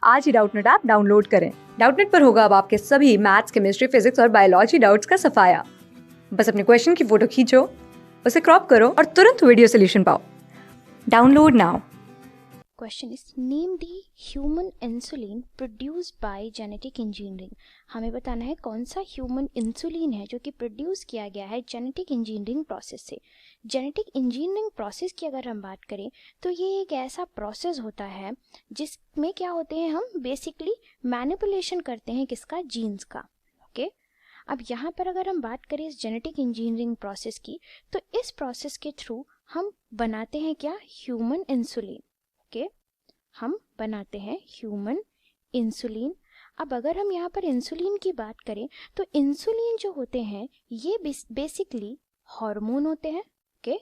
आज ही Doubtnut app download करें। Doubtnut पर होगा अब आपके सभी मैथ्स, केमिस्ट्री, फिजिक्स और बायोलॉजी डाउट्स का सफाया। बस अपने क्वेश्चन की फोटो खींचो, उसे क्रॉप करो और तुरंत वीडियो सोल्यूशन पाओ। Download now. Question is name the human insulin produced by genetic engineering. हमें बताना है कौन सा ह्यूमन इंसुलिन है जो कि प्रोड्यूस किया गया है जेनेटिक इंजीनियरिंग प्रोसेस से। जेनेटिक इंजीनियरिंग प्रोसेस की अगर हम बात करें तो ये एक ऐसा प्रोसेस होता है जिसमें क्या होते हैं, हम बेसिकली मैनिपुलेशन करते हैं किसका, जीन्स का। ओके, अब यहाँ पर अगर हम बात करें इस जेनेटिक इंजीनियरिंग प्रोसेस की, तो इस प्रोसेस के थ्रू हम बनाते हैं क्या, ह्यूमन इंसुलिन। ओके, हम बनाते हैं ह्यूमन इंसुलिन। अब अगर हम यहाँ पर इंसुलिन की बात करें तो इंसुलिन जो होते हैं ये बेसिकली हार्मोन होते हैं। ओके,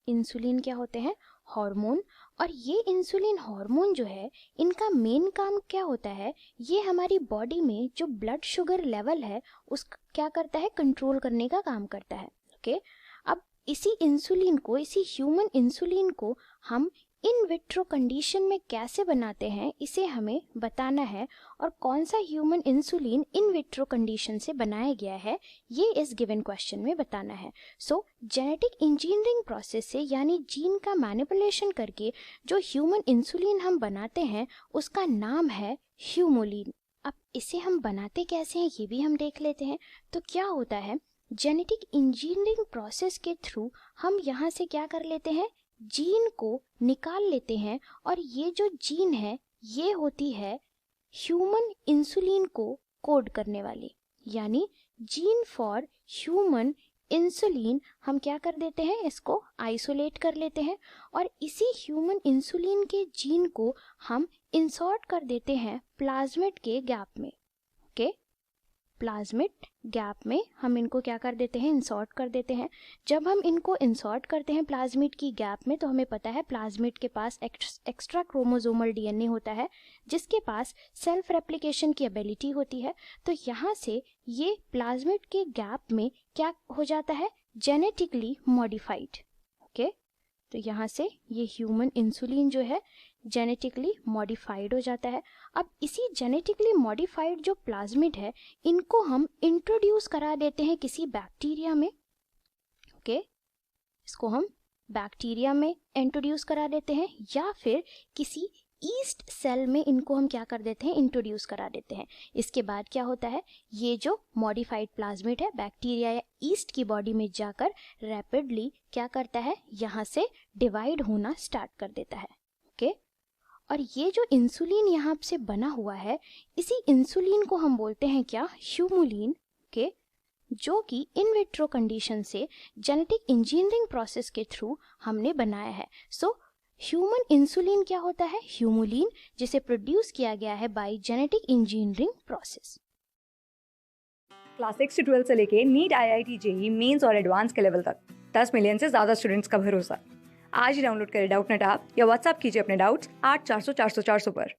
इंसुलिन क्या होते हैं, हार्मोन। और ये इंसुलिन हार्मोन जो है, इनका मेन काम क्या होता है, ये हमारी बॉडी में जो ब्लड शुगर लेवल है उसका क्या करता है, कंट्रोल करने का काम करता है। ओके, अब इसी इंसुलिन को, इसी ह्यूमन इंसुलिन को हम इन विट्रो कंडीशन में कैसे बनाते हैं, इसे हमें बताना है। और कौन सा human insulin in vitro condition से बनाया गया है, ये इस गिवन क्वेश्चन में बताना है। सो जेनेटिक इंजीनियरिंग प्रोसेस से, यानी जीन का मैनिपुलेशन करके जो ह्यूमन इंसुलिन हम बनाते हैं उसका नाम है ह्यूमोलिन। अब इसे हम बनाते कैसे हैं ये भी हम देख लेते हैं। तो क्या होता है, जेनेटिक इंजीनियरिंग प्रोसेस के थ्रू हम यहाँ से क्या कर लेते हैं, जीन को निकाल लेते हैं। और ये जो जीन है ये होती है ह्यूमन इंसुलिन को कोड करने वाली, यानी जीन फॉर ह्यूमन इंसुलिन हम क्या कर देते हैं, इसको आइसोलेट कर लेते हैं। और इसी ह्यूमन इंसुलिन के जीन को हम इंसर्ट कर देते हैं प्लाज्मिड के गैप में। ओके, प्लाज्मिड गैप में हम इनको क्या कर देते हैं, इंसर्ट कर देते हैं। जब हम इनको इंसर्ट करते हैं प्लाज्मिड की गैप में, तो हमें पता है प्लाज्मिड के पास एक्स्ट्रा क्रोमोसोमल डीएनए होता है जिसके पास सेल्फ रेप्लिकेशन की एबिलिटी होती है। तो यहाँ से ये प्लाज्मिड के गैप में क्या हो जाता है, जेनेटिकली मॉडिफाइड। ओके, तो यहाँ से ये ह्यूमन इंसुलिन जो है जेनेटिकली मॉडिफाइड हो जाता है। अब इसी जेनेटिकली मॉडिफाइड जो प्लाज्मिड है, इनको हम इंट्रोड्यूस करा देते हैं किसी बैक्टीरिया में। ओके, इसको हम बैक्टीरिया में इंट्रोड्यूस करा देते हैं, या फिर किसी ईस्ट सेल में इनको हम क्या कर देते हैं, इंट्रोड्यूस करा देते हैं। इसके बाद क्या होता है, ये जो मॉडिफाइड प्लाज्मिड है बैक्टीरिया या ईस्ट की बॉडी में जाकर रैपिडली क्या करता है, यहाँ से डिवाइड होना स्टार्ट कर देता है। ओके, और ये जो इंसुलिन यहाँ से बना हुआ है, इसी इंसुलिन को हम बोलते हैं क्या, ह्यूमोलिन। के जो कि इन विट्रो कंडीशन से जेनेटिक इंजीनियरिंग प्रोसेस के थ्रू हमने बनाया है। सो ह्यूमन इंसुलिन क्या होता है, ह्यूमोलिन, जिसे प्रोड्यूस किया गया है bye genetic engineering process. Class 6 से 12 से लेके नीट, IIT, JEE मेंस और एडवांस के लेवल तक 10 मिलियन से ज्यादा स्टूडेंट्स का भरोसा। आज ही डाउनलोड करें डाउटनेट ऐप या व्हाट्सएप कीजिए अपने डाउट्स 8400 400 400 पर।